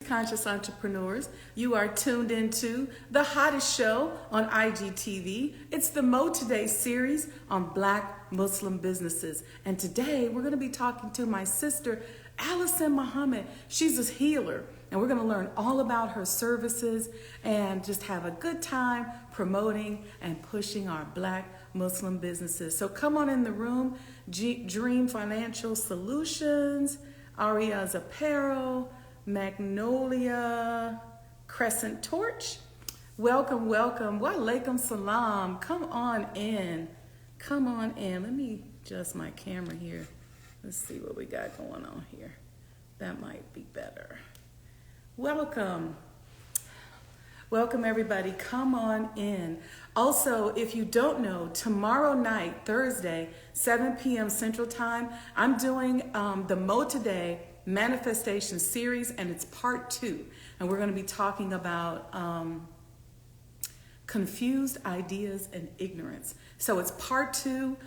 Conscious Entrepreneurs. You are tuned into the hottest show on IGTV. It's the Mo Today series on Black Muslim businesses. And today we're going to be talking to my sister, Allison Muhammad. She's a healer, and we're going to learn all about her services and just have a good time promoting and pushing our Black Muslim businesses. So come on in the room. Dream Financial Solutions, Aria's Apparel, Magnolia Crescent Torch. Welcome, welcome. Wa alaikum salam. Come on in. Come on in. Let me adjust my camera here. Let's see what we got going on here. That might be better. Welcome. Welcome, everybody. Come on in. Also, if you don't know, tomorrow night, Thursday, 7 p.m. Central Time, I'm doing the Mo Today Manifestation Series, and it's part 2. And we're going to be talking about confused ideas and ignorance. So it's part 2.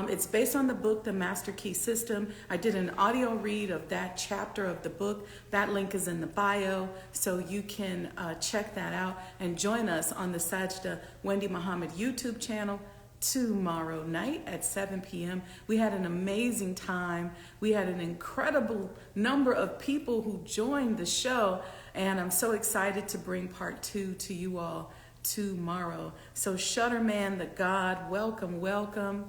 It's based on the book, The Master Key System. I did an audio read of that chapter of the book. That link is in the bio, so you can check that out and join us on the Sajda Wendy Muhammad YouTube channel tomorrow night at 7 p.m. We had an amazing time. We had an incredible number of people who joined the show, and I'm so excited to bring part 2 to you all tomorrow. So Shutterman, the God, welcome, welcome.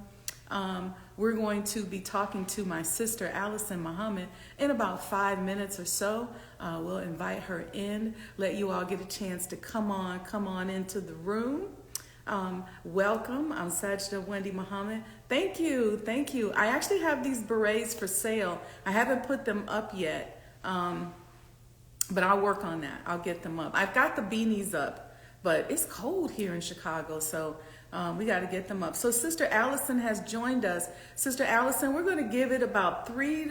We're going to be talking to my sister, Allison Muhammad, in about 5 minutes or so. We'll invite her in, let you all get a chance to come on into the room. Welcome. I'm Sajda Wendy Muhammad. Thank you. Thank you. I actually have these berets for sale. I haven't put them up yet, but I'll work on that. I'll get them up. I've got the beanies up, but it's cold here in Chicago, so we got to get them up. So Sister Allison has joined us. Sister Allison, we're going to give it about 3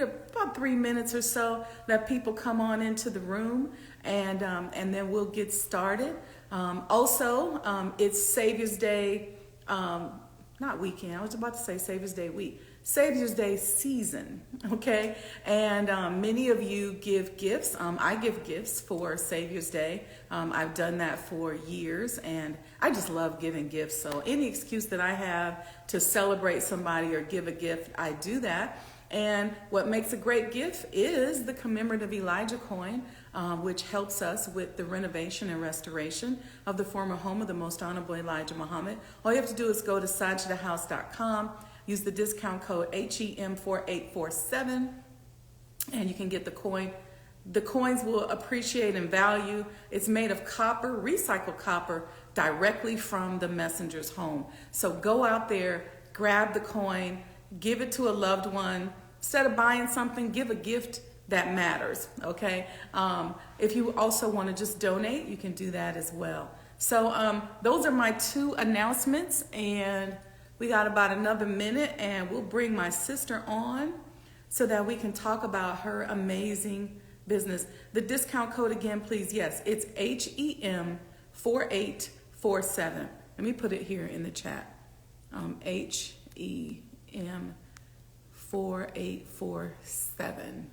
minutes or so that people come on into the room, and then we'll get started. Also, it's Savior's Day, not weekend. I was about to say Savior's Day week. Savior's Day season, okay? And many of you give gifts. I give gifts for Savior's Day. I've done that for years, and I just love giving gifts. So any excuse that I have to celebrate somebody or give a gift, I do that. And what makes a great gift is the commemorative Elijah coin, which helps us with the renovation and restoration of the former home of the Most Honorable Elijah Muhammad. All you have to do is go to sajdahouse.com, use the discount code HEM4847, and you can get the coin. The coins will appreciate in value. It's made of copper, recycled copper, directly from the messenger's home. So go out there, grab the coin, give it to a loved one. Instead of buying something, give a gift that matters, okay? If you also want to just donate, you can do that as well. So those are my 2 announcements, and we got about another minute, and we'll bring my sister on so that we can talk about her amazing business. The discount code again, please. Yes, it's HEM4847. Let me put it here in the chat. HEM4847.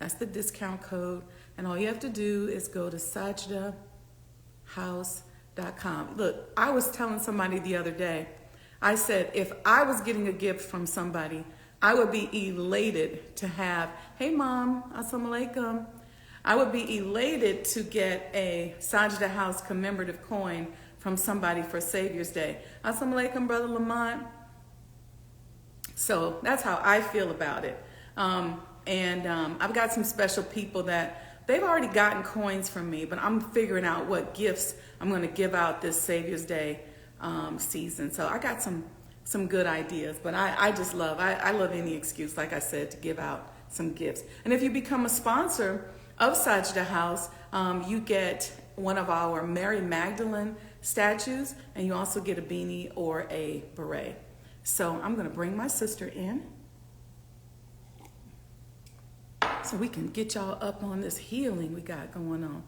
That's the discount code. And all you have to do is go to sajdahouse.com. Look, I was telling somebody the other day, I said, if I was getting a gift from somebody, I would be elated to have, hey mom, assalamu alaikum. I would be elated to get a Sajda House commemorative coin from somebody for Savior's Day. Assalamu alaikum, Brother Lamont. So that's how I feel about it. I've got some special people that they've already gotten coins from me, but I'm figuring out what gifts I'm going to give out this Savior's Day season. So I got some good ideas, but I just love any excuse, like I said, to give out some gifts. And if you become a sponsor of Sajda House, you get one of our Mary Magdalene statues, and you also get a beanie or a beret. So I'm going to bring my sister in so we can get y'all up on this healing we got going on.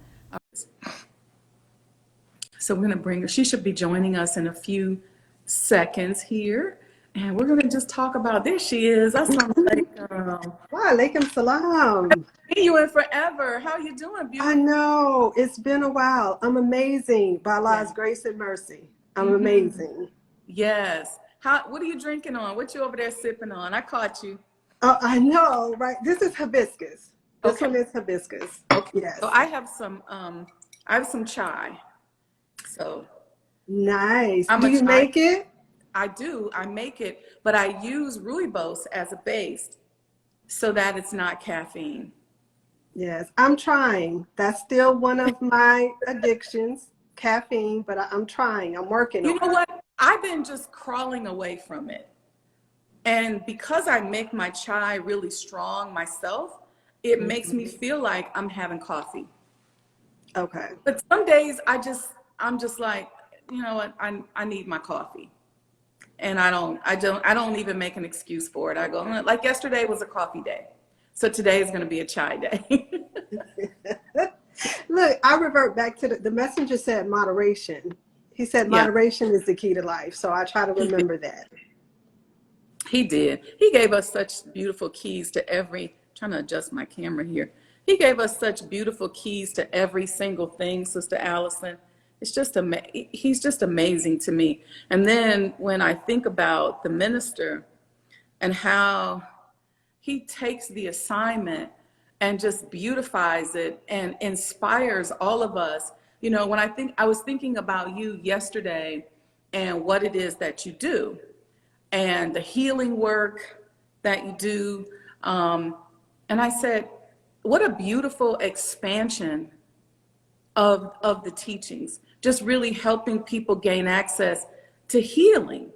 So we're going to bring her. She should be joining us in a few seconds here. And we're gonna just talk about, there she is. Assalamu alaikum. Wa alaikum salam. Seen you in forever. How you doing, I beautiful? know it's been a while. I'm amazing by Yeah. Allah's grace and mercy. I'm Hmm. amazing. Yes. What are you drinking on? What you over there sipping on? I caught you. Oh, I know, right? This is hibiscus. This Okay. one is hibiscus. Okay. So Yes. I have some chai. So Nice. I'm Do a you chai. make it? I do. I make it, but I use rooibos as a base so that it's not caffeine. Yes. I'm trying. That's still one of my addictions, caffeine, but I'm trying. I'm working You on know it. what? I've been just crawling away from it. And because I make my chai really strong myself, it makes me Mhm. feel like I'm having coffee. Okay. But some days I'm just like, you know what, I need my coffee. And I don't even make an excuse for it. I go, like yesterday was a coffee day. So today is gonna be a chai day. Look, I revert back to the messenger said moderation. He said Yeah, moderation is the key to life. So I try to he did. remember that. He did. He gave us such beautiful keys to every, trying to adjust my camera here. He gave us such beautiful keys to every single thing, Sister Allison. It's just he's just amazing to me. And then when I think about the minister and how he takes the assignment and just beautifies it and inspires all of us. You know, when I was thinking about you yesterday and what it is that you do and the healing work that you do. And I said, what a beautiful expansion of the teachings, just really helping people gain access to healing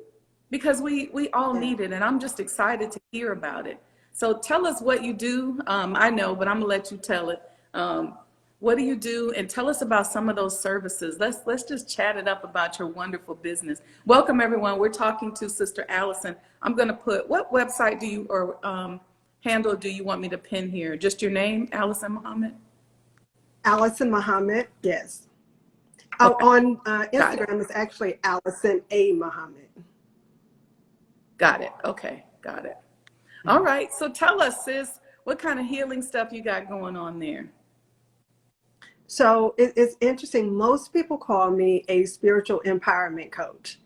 because we all Yeah. need it. And I'm just excited to hear about it. So tell us what you do. I know, but I'm gonna let you tell it. What do you do? And tell us about some of those services. Let's just chat it up about your wonderful business. Welcome everyone. We're talking to Sister Allison. I'm gonna put, what website do you or handle do you want me to pin here? Just your name, Allison Muhammad? Allison Muhammad, yes. Okay, On got it. Instagram, it's actually Allison A. Muhammad. Got it. Okay, got it. All right. So tell us, sis, what kind of healing stuff you got going on there? So it's interesting. Most people call me a spiritual empowerment coach.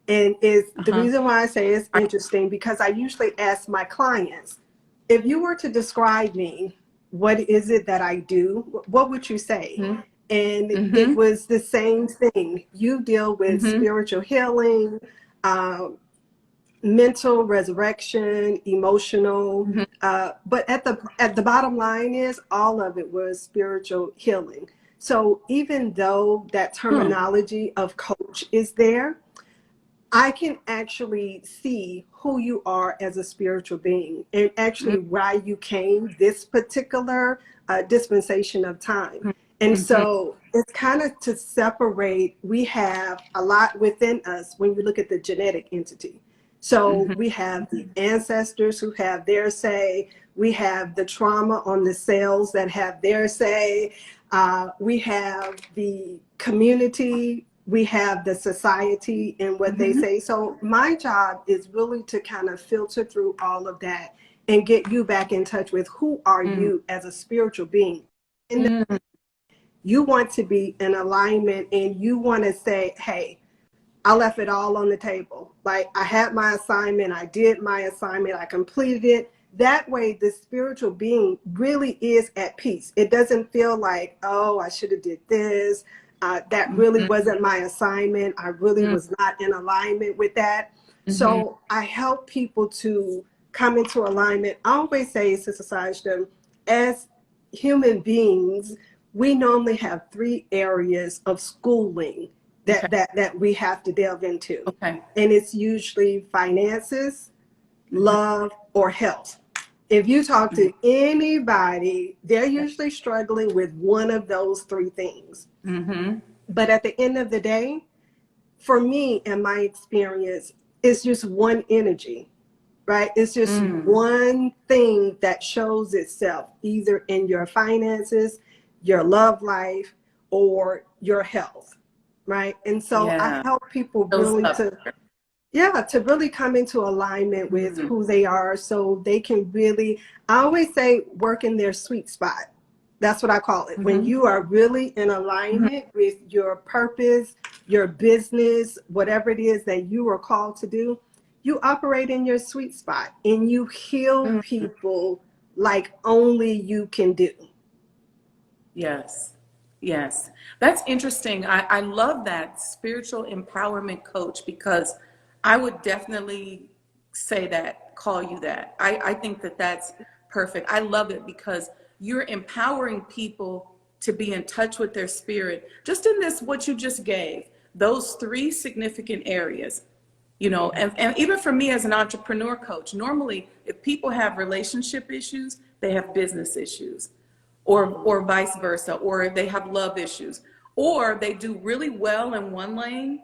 And it's the Uh-huh. reason why I say it's I, interesting because I usually ask my clients, if you were to describe me, what is it that I do? What would you say? mm-hmm. And it Mm-hmm. was the same thing. You deal with Mm-hmm. spiritual healing, um, mental resurrection, emotional. Mm-hmm. But at the bottom line is all of it was spiritual healing. So even though that Hmm. terminology of coach is there, I can actually see who you are as a spiritual being and actually why you came this particular dispensation of time. And Mm-hmm. so it's kind of to separate, we have a lot within us when you look at the genetic entity. So Mm-hmm. we have the ancestors who have their say, we have the trauma on the cells that have their say, we have the community, we have the society and what they Mm-hmm. say. So my job is really to kind of filter through all of that and get you back in touch with who are you as a spiritual being. And Mm-hmm. you want to be in alignment and you want to say, hey, I left it all on the table. Like I had my assignment, I did my assignment, I completed it. That way the spiritual being really is at peace. It doesn't feel like, oh, I should have did this. That really wasn't my assignment. I really was not in alignment with that. Mm-hmm. So I help people to come into alignment. I always say, Sister Sajda, as human beings, we normally have three areas of schooling Okay. that we have to delve into. Okay. And it's usually finances, Mm-hmm. love, or health. If you talk to anybody, they're usually struggling with one of those three things. Mm-hmm. But at the end of the day, for me and my experience, it's just one energy, right? It's just Mm. one thing that shows itself either in your finances, your love life, or your health, right? And so I Yeah. help people Shows really up. to, Yeah, to really come into alignment with Mhm. who they are so they can really, I always say, work in their sweet spot. That's what I call it. When Mhm. you are really in Mhm. alignment with your purpose, your business, whatever it is that you are called to do, you operate in your sweet spot and you heal Mhm. people like only you can do. Yes. Yes. That's interesting. I love that spiritual empowerment coach because I would definitely say that, call you that. I think that that's perfect. I love it because you're empowering people to be in touch with their spirit. Just in this, what you just gave, those three significant areas, and even for me as an entrepreneur coach, normally if people have relationship issues, they have business issues or vice versa, or they have love issues, or they do really well in one lane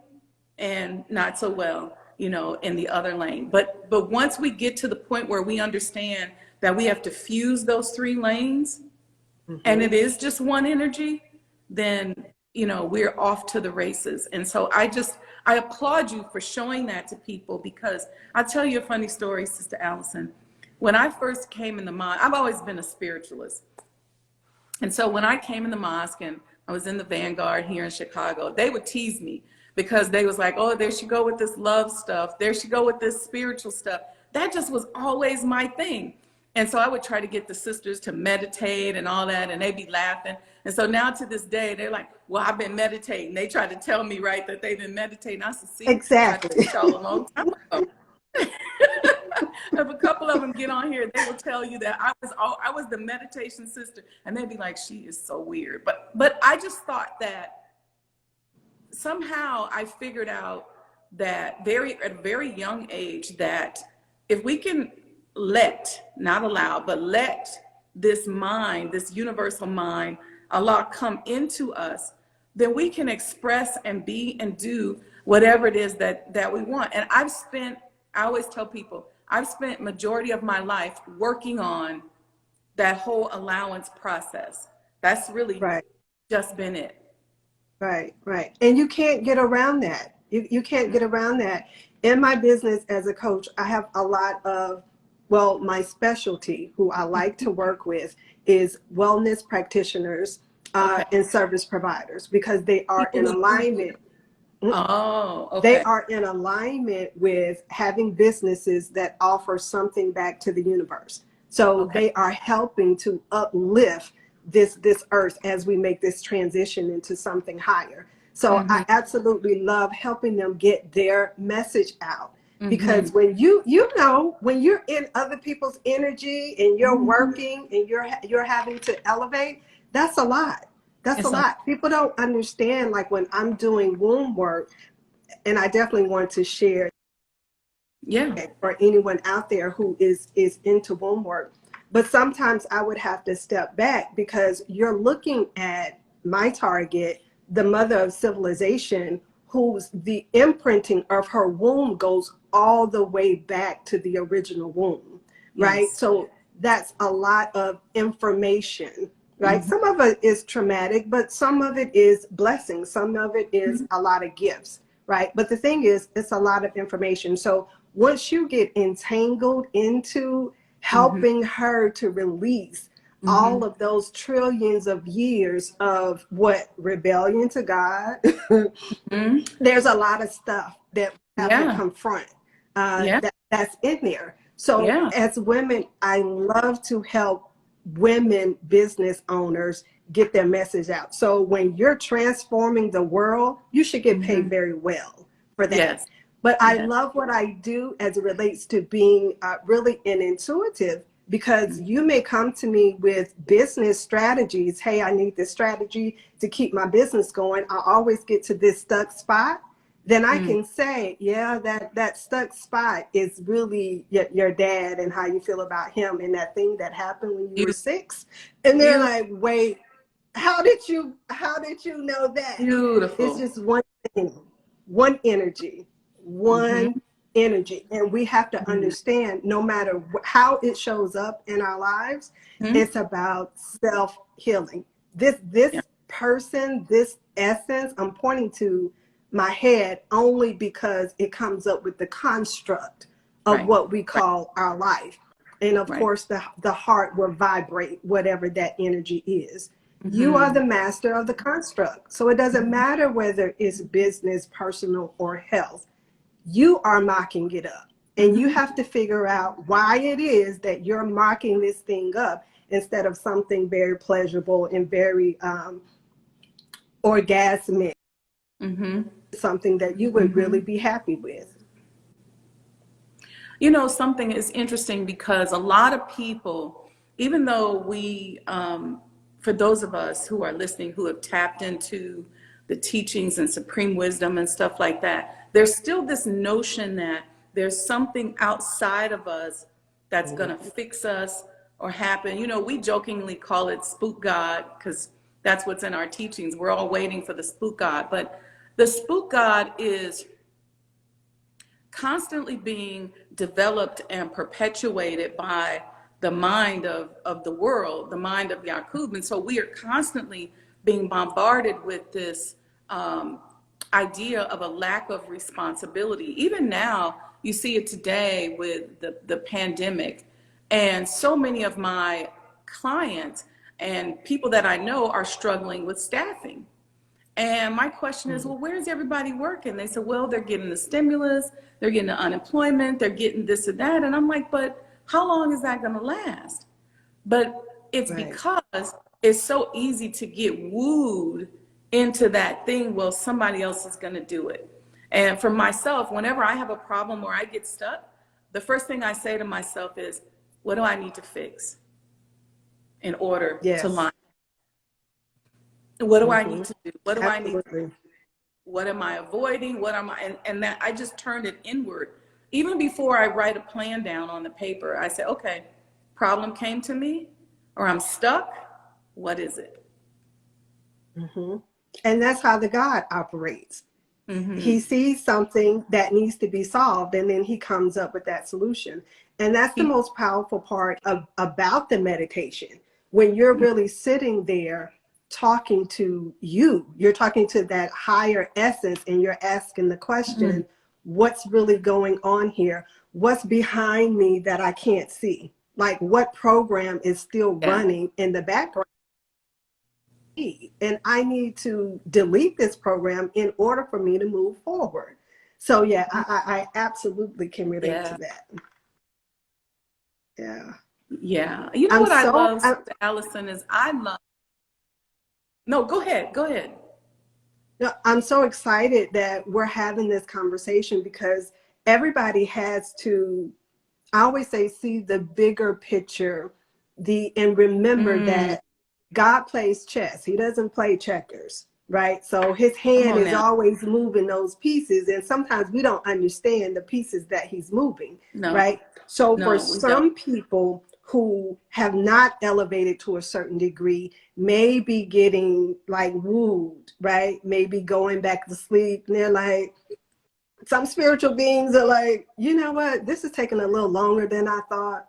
and not so well, in the other lane. But once we get to the point where we understand that we have to fuse those three lanes and Mhm. it is just one energy, then we're off to the races. And so I applaud you for showing that to people because I'll tell you a funny story, Sister Allison. When I first came in the mind, I've always been a spiritualist. And so when I came in the mosque and I was in the Vanguard here in Chicago, they would tease me because they was like, oh, there she go with this love stuff. There she go with this spiritual stuff. That just was always my thing. And so I would try to get the sisters to meditate and all that, and they'd be laughing. And so now to this day, they're like, well, I've been meditating. They try to tell me, right, that they've been meditating. I said, see, I tried to Exactly. teach y'all a long time ago. If a couple of them get on here, they will tell you that I was the meditation sister, and they'd be like, "She is so weird." But I just thought that somehow I figured out that at a very young age that if we can not allow, but let this mind, this universal mind, Allah come into us, then we can express and be and do whatever it is that we want. And I always tell people, I've spent majority of my life working on that whole allowance process. That's really Right. just been it. Right, right. And you can't get around that. You can't get around that. In my business as a coach, I have a lot of, well, my specialty, who I like to work with, is wellness practitioners Okay. and service providers because they are People in who do. alignment. Oh, They okay. are in alignment with having businesses that offer something back to the universe. So Okay. they are helping to uplift this earth as we make this transition into something higher. So Mm-hmm. I absolutely love helping them get their message out Mm-hmm. because when you're in other people's energy and you're Mm-hmm. working and you're having to elevate, that's a lot. That's a It's a lot. People don't understand, like when I'm doing womb work, and I definitely want to share yeah. for anyone out there who is into womb work. But sometimes I would have to step back because you're looking at my target, the mother of civilization, whose the imprinting of her womb goes all the way back to the original womb, right? Yes. So that's a lot of information, right? Mm-hmm. Some of it is traumatic, but some of it is blessings. Some of it is a lot of gifts, right? But the thing is, it's a lot of information. So once you get entangled into Mm-hmm. helping her to release Mm-hmm. all of those trillions of years of what rebellion to God, Mm-hmm. there's a lot of stuff that we have to Yeah. confront Yeah. that's in there. So Yeah. as women, I love to help women business owners get their message out. So when you're transforming the world, you should get paid Mm-hmm. very well for that. Yes. But I Yes. love what I do as it relates to being really an intuitive because you may come to me with business strategies. Hey, I need this strategy to keep my business going. I always get to this stuck spot. Then I Mm. can say, yeah, that stuck spot is really your dad and how you feel about him and that thing that happened when you were Beautiful. 6. And they're Beautiful. like, wait, how did you know that? It's Beautiful. just one thing, one energy, one Mm-hmm. energy. And we have to understand no matter how it shows up in our lives, Mm-hmm. it's about self-healing. Yeah. This person, this essence I'm pointing to my head only because it comes up with the construct of Right. what we Right. call our life. And of Right. course, the heart will vibrate whatever that energy is. You are Mm-hmm. the master of the construct. So it doesn't matter whether it's business, personal, or health. You are mocking it up. And you Mm-hmm. have to figure out why it is that you're mocking this thing up instead of something very pleasurable and very orgasmic, Mm-hmm. something that you would Mm-hmm. really be happy with. You know, something is interesting because a lot of people, even though for those of us who are listening, who have tapped into the teachings and supreme wisdom and stuff like that, there's still this notion that there's something outside of us that's going to fix us or happen. You know, we jokingly call it spook God because that's what's in our teachings. We're all waiting for the spook God. But the spook God is constantly being developed and perpetuated by the mind of the world, the mind of Yakub. And so we are constantly being bombarded with this idea of a lack of responsibility. Even now, you see it today with the pandemic. And so many of my clients and people that I know are struggling with staffing. And my question is, well, where's everybody working? They said, well, they're getting the stimulus, they're getting the unemployment, they're getting this or that. And I'm like, but how long is that going to last? But it's Right. because it's so easy to get wooed into that thing. Well, somebody else is going to do it. And for myself, whenever I have a problem or I get stuck, the first thing I say to myself is, what do I need to fix in order to Yes. line? What do I need Mm-hmm. to do? What do I need? Absolutely. What am I avoiding? What am I? And that I just turned it inward. Even before I write a plan down on the paper, I say, okay, problem came to me or I'm stuck. What is it? Mm-hmm. And that's how the God operates. Mm-hmm. He sees something that needs to be solved, and then he comes up with that solution. And that's the He, most powerful part about the meditation. When you're really sitting there talking to you, you're talking to that higher essence, and you're asking the mm, question, what's really going on here? What's behind me that I can't see? Like, what program is still yeah. running in the background? And I need to delete this program in order for me to move forward. So yeah, I absolutely can relate to Yeah. that. Yeah. Yeah. You know I'm what I so love, Sister Allison, is I love, no, go ahead. Go ahead. no, I'm so excited that we're having this conversation because everybody has to, I always say, see the bigger picture, and remember Mm, that God plays chess. He doesn't play checkers, right? So his come hand on is now. always moving those pieces, and sometimes we don't understand the pieces that he's moving, No, right? So for no, we don't. some people who have not elevated to a certain degree may be getting like wooed, right? Maybe going back to sleep, and they're like, some spiritual beings are like, you know what, this is taking a little longer than I thought.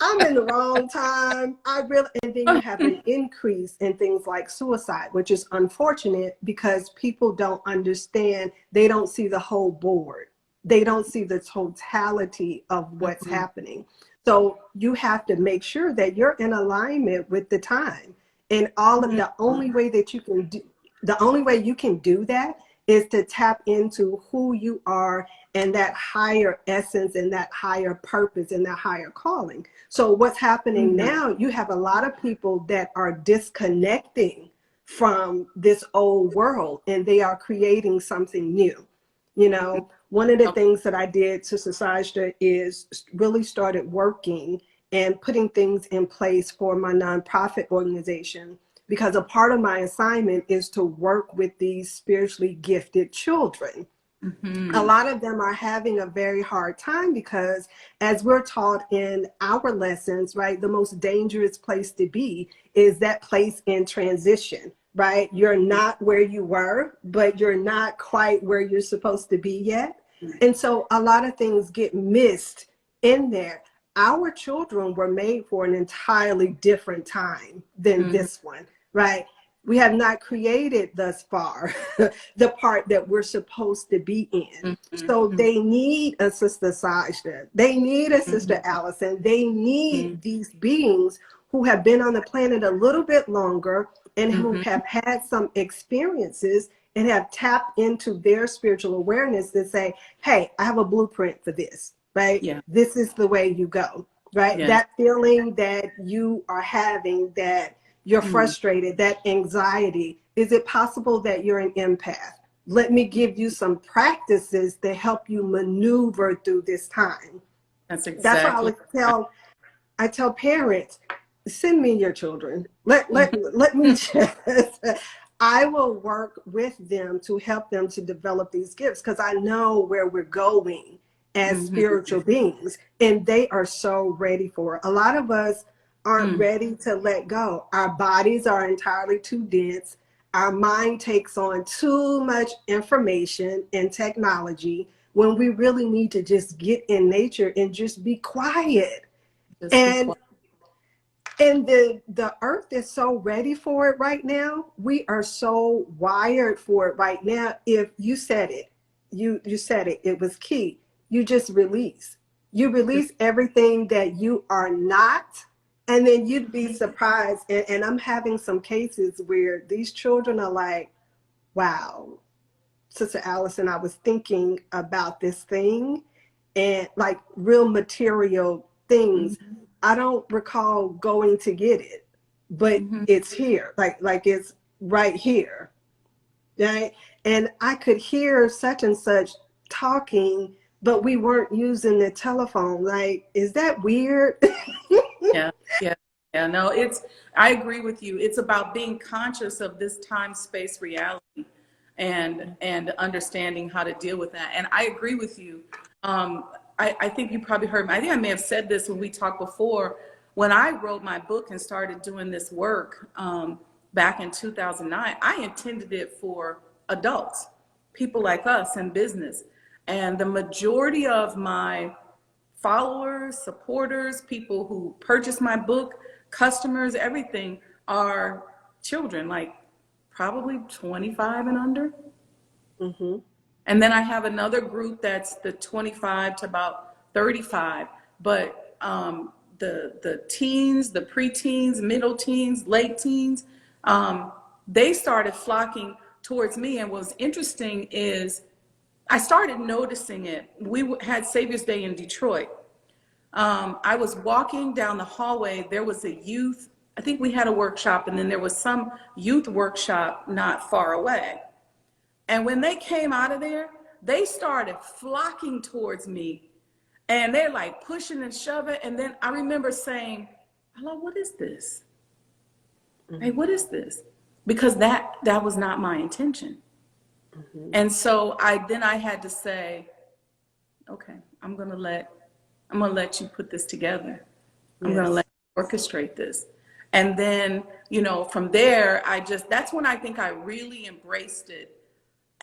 I'm in the wrong time. I really, and then you have an increase in things like suicide, which is unfortunate because people don't understand. They don't see the whole board. They don't see the totality of what's Mhm. happening. So you have to make sure that you're in alignment with the time. And all of Mhm. the only way that you can do, the only way you can do that is to tap into who you are and that higher essence and that higher purpose and that higher calling. So what's happening Mhm. now, you have a lot of people that are disconnecting from this old world and they are creating something new. You know, one of the Okay. things that I did to Sasajda is really started working and putting things in place for my nonprofit organization because a part of my assignment is to work with these spiritually gifted children. A Mhm. lot of them are having a very hard time because as we're taught in our lessons, right, the most dangerous place to be is that place in transition, right? You're not where you were, but you're not quite where you're supposed to be yet. And so a lot of things get missed in there. Our children were made for an entirely different time than Mhm. this one, right? We have not created thus far the part that we're supposed to be in. So Mm-hmm. they need a Sister Sajda. They need a Sister Allison. They need these beings who have been on the planet a little bit longer and who Mm-hmm. have had some experiences and have tapped into their spiritual awareness to say, hey, I have a blueprint for this, right? Yeah. This is the way you go, right? Yes. That feeling that you are having, that you're Mm. frustrated, that anxiety, is it possible that you're an empath? Let me give you some practices to help you maneuver through this time. That's That's why exactly. I tell parents, send me your children. Let Right. let me just I will work with them to help them to develop these gifts because I know where we're going as Mm-hmm. spiritual beings, and they are so ready for it. A lot of us aren't Mm. ready to let go. Our bodies are entirely too dense. Our mind takes on too much information and technology when we really need to just get in nature and just be quiet. Just be And quiet. the earth is so ready for it right now. We are so wired for it right now. If you said it, you said it. It was key. You just release. You release everything that you are not, and then you'd be surprised. And I'm having some cases where these children are like, "Wow, Sister Allison, I was thinking about this thing," and like real material things. Mm-hmm. I don't recall going to get it, but Mm-hmm. it's here, like it's right here, right? And I could hear such and such talking, but we weren't using the telephone. Like, is that weird? Yeah, yeah, yeah. No, I agree with you. It's about being conscious of this time, space reality and understanding how to deal with that. And I agree with you. I think you probably heard me. I think I may have said this when we talked before. When I wrote my book and started doing this work back in 2009, I intended it for adults, people like us in business. And the majority of my followers, supporters, people who purchase my book, customers, everything are children, like probably 25 and under. Hmm. And then I have another group that's the 25 to about 35. But the teens, the preteens, middle teens, late teens, they started flocking towards me. And what's interesting is I started noticing it. We had Savior's Day in Detroit. I was walking down the hallway. There was a youth, I think we had a workshop, and then there was some youth workshop not far away. And when they came out of there, they started flocking towards me. And they're like pushing and shoving. And then I remember saying, hello, what is this? Hey, what is this? Because that was not my intention. Hmm. And so I had to say, okay, I'm gonna let you put this together. I'm gonna Yes. let you orchestrate this. And then, from there, that's when I think I really embraced it.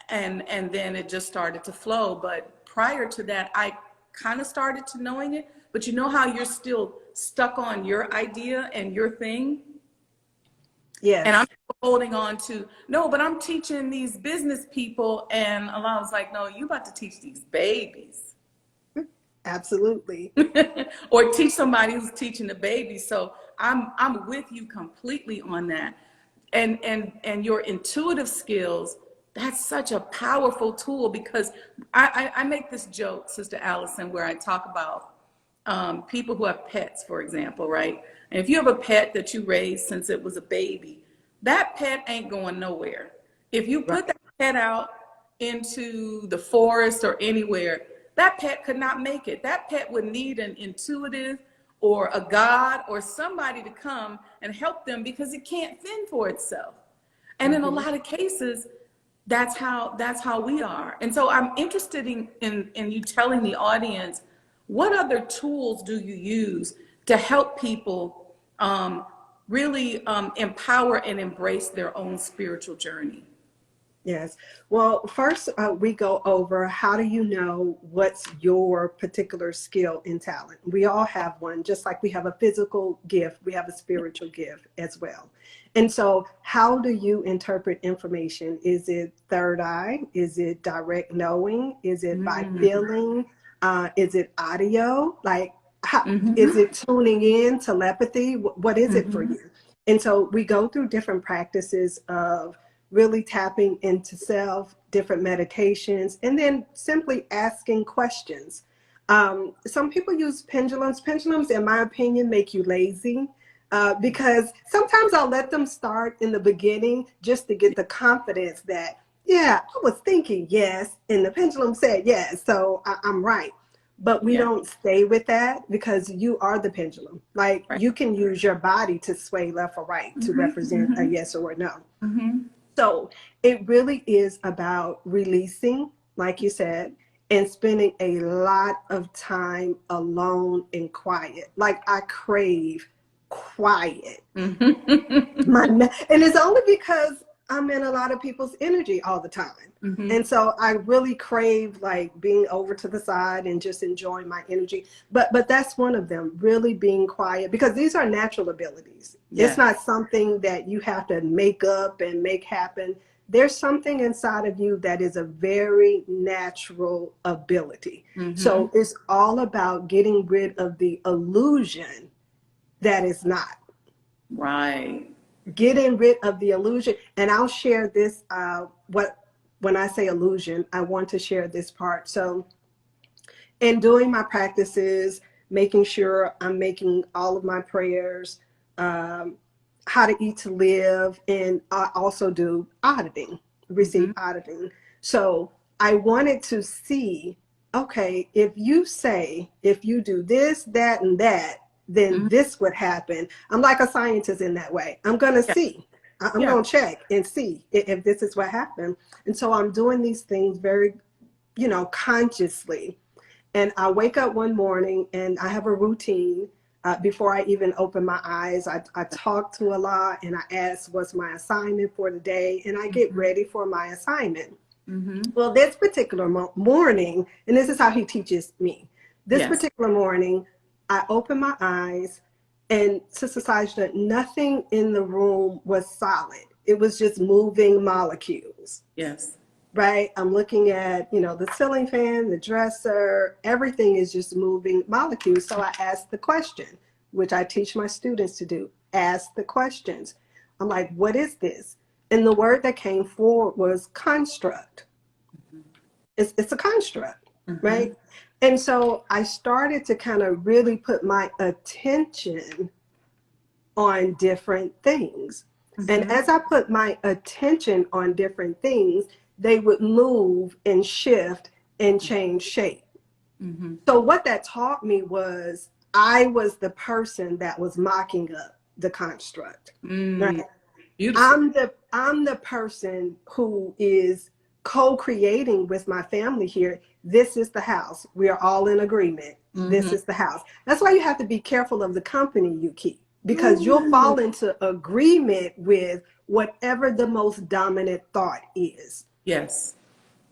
And then it just started to flow. But prior to that, I kind of started to knowing it, but you know how you're still stuck on your idea and your thing? And I'm Yes. holding on to, no, but I'm teaching these business people. And Allah was like, no, you about to teach these babies. Absolutely. Or teach somebody who's teaching the baby. So I'm with you completely on that. And your intuitive skills, that's such a powerful tool because I make this joke, Sister Allison, where I talk about people who have pets, for example, right? And if you have a pet that you raised since it was a baby, that pet ain't going nowhere. If you Right. put that pet out into the forest or anywhere, that pet could not make it. That pet would need an intuitive or a God or somebody to come and help them because it can't fend for itself. And in a Hmm. lot of cases, that's how we are. And so I'm interested in you telling the audience, what other tools do you use to help people really empower and embrace their own spiritual journey? Yes. Well, first, we go over how do you know what's your particular skill and talent? We all have one, just like we have a physical gift, we have a spiritual gift as well. And so, how do you interpret information? Is it third eye? Is it direct knowing? Is it by Mm-hmm. feeling? Is it audio? Like, how, is Mm-hmm. it tuning in, telepathy? What is it for Mm-hmm. you? And so, we go through different practices of really tapping into self, different meditations, and then simply asking questions. Some people use pendulums. Pendulums, in my opinion, make you lazy because sometimes I'll let them start in the beginning just to get the confidence that, yeah, I was thinking yes, and the pendulum said yes, so I'm right. But we Yeah. don't stay with that because you are the pendulum. Like Right. you can use your body to sway left or right to Mm-hmm. represent a Mm-hmm. yes or a no. Mm-hmm. So it really is about releasing, like you said, and spending a lot of time alone and quiet. Like I crave quiet. Mm-hmm. And it's only because I'm in a lot of people's energy all the time. Mm-hmm. And so I really crave like being over to the side and just enjoying my energy. But that's one of them, really being quiet because these are natural abilities. It's Yeah. not something that you have to make up and make happen. There's something inside of you that is a very natural ability. Mm-hmm. So it's all about getting rid of the illusion that is not, Right. getting rid of the illusion. And I'll share this, what when I say illusion, I want to share this part. So in doing my practices, making sure I'm making all of my prayers, um, how to eat to live, and I also do auditing, Mm-hmm. receive auditing. So I wanted to see, okay, if you say, if you do this, that, and that, then Mm-hmm. this would happen. I'm like a scientist in that way. I'm going to Yeah. see. I'm Yeah. going to check and see if this is what happened. And so I'm doing these things very, consciously. And I wake up one morning and I have a routine. Before I even open my eyes, I talk to Allah and I ask what's my assignment for the day, and I get Mm-hmm. ready for my assignment. Mm-hmm. Well, this particular morning, and this is how he teaches me. This Yes. particular morning, I open my eyes, and Sister Sajda, nothing in the room was solid. It was just moving molecules, Yes. right? I'm looking at, the ceiling fan, the dresser, everything is just moving molecules. So I asked the question, which I teach my students to do, ask the questions. I'm like, what is this? And the word that came forward was construct. It's a construct, Mm-hmm. right? And so I started to kind of really put my attention on different things. And Mm-hmm. as I put my attention on different things, they would move and shift and change shape. Mm-hmm. So what that taught me was I was the person that was mocking up the construct. Right? Mm. Beautiful. I'm the person who is co-creating with my family here. This is the house. We are all in agreement. This Mm-hmm. is the house. That's why you have to be careful of the company you keep because you'll Ooh. fall into agreement with whatever the most dominant thought is. Yes.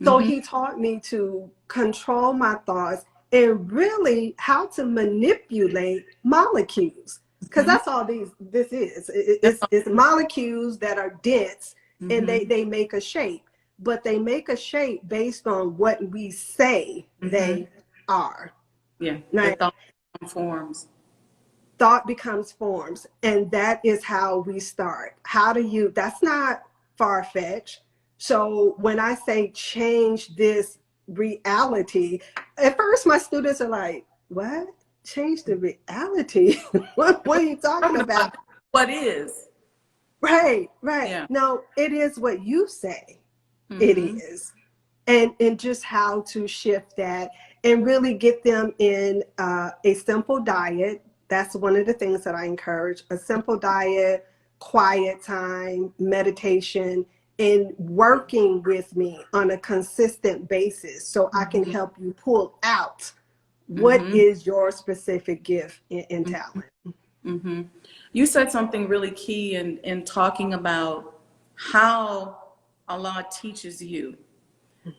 So Mm-hmm. he taught me to control my thoughts and really how to manipulate molecules. Because Mm-hmm. that's all this is. That's It's molecules that are dense and mm-hmm. they make a shape. But they make a shape based on what we say Mm-hmm. they are. Yeah. The Right? thought forms. Thought becomes forms. And that is how we start. That's not far fetched. So when I say change this reality, at first my students are like, what? Change the reality? What are you talking Talking about about? what is. Right, right. Yeah. No, it is what you say it Mm-hmm. is. And just how to shift that and really get them in a simple diet. That's one of the things that I encourage, a simple diet, quiet time, meditation, and working with me on a consistent basis so I can Mm-hmm. help you pull out what Mm-hmm. is your specific gift and talent. Mm-hmm. You said something really key in talking about how Allah teaches you.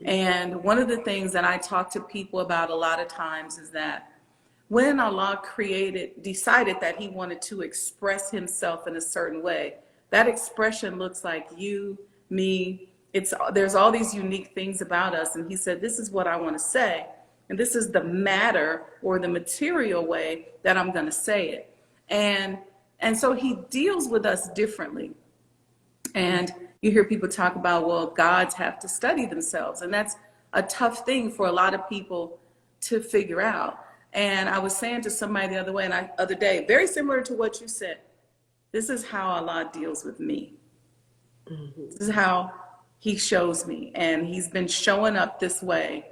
And one of the things that I talk to people about a lot of times is that when Allah decided that he wanted to express himself in a certain way, that expression looks like you, me. There's all these unique things about us. And he said, this is what I want to say. And this is the matter or the material way that I'm going to say it. And so he deals with us differently. And you hear people talk about, well, gods have to study themselves. And that's a tough thing for a lot of people to figure out. And I was saying to somebody the other day, very similar to what you said, this is how Allah deals with me. This is how he shows me. And he's been showing up this way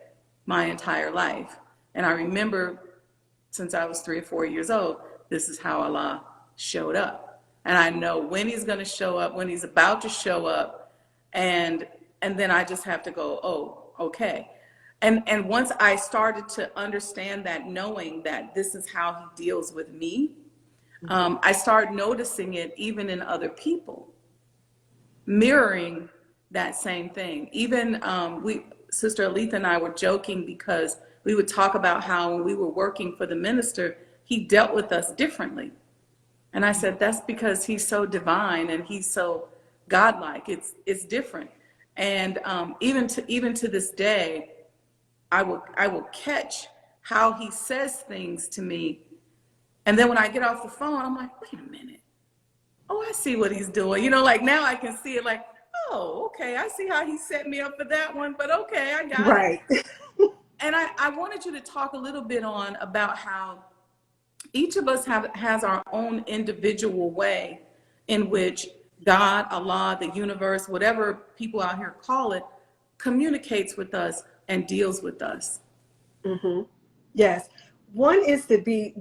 my entire life. And I remember since I was 3 or 4 years old, this is how Allah showed up. And I know when he's going to show up, when he's about to show up. And then I just have to go, oh, okay. And once I started to understand that, knowing that this is how he deals with me, I started noticing it even in other people, mirroring that same thing. Even Sister Aletha and I were joking because we would talk about how when we were working for the minister, he dealt with us differently. And I said, that's because he's so divine and he's so godlike. It's different. And even to this day, I will catch how he says things to me. And then when I get off the phone, I'm like, wait a minute. Oh, I see what he's doing. Like now I can see it like, oh, okay. I see how he set me up for that one, but okay, I got it. Right. And I wanted you to talk a little bit about how each of us has our own individual way in which God, Allah, the universe, whatever people out here call it, communicates with us and deals with us. Mm-hmm. Yes. One is to be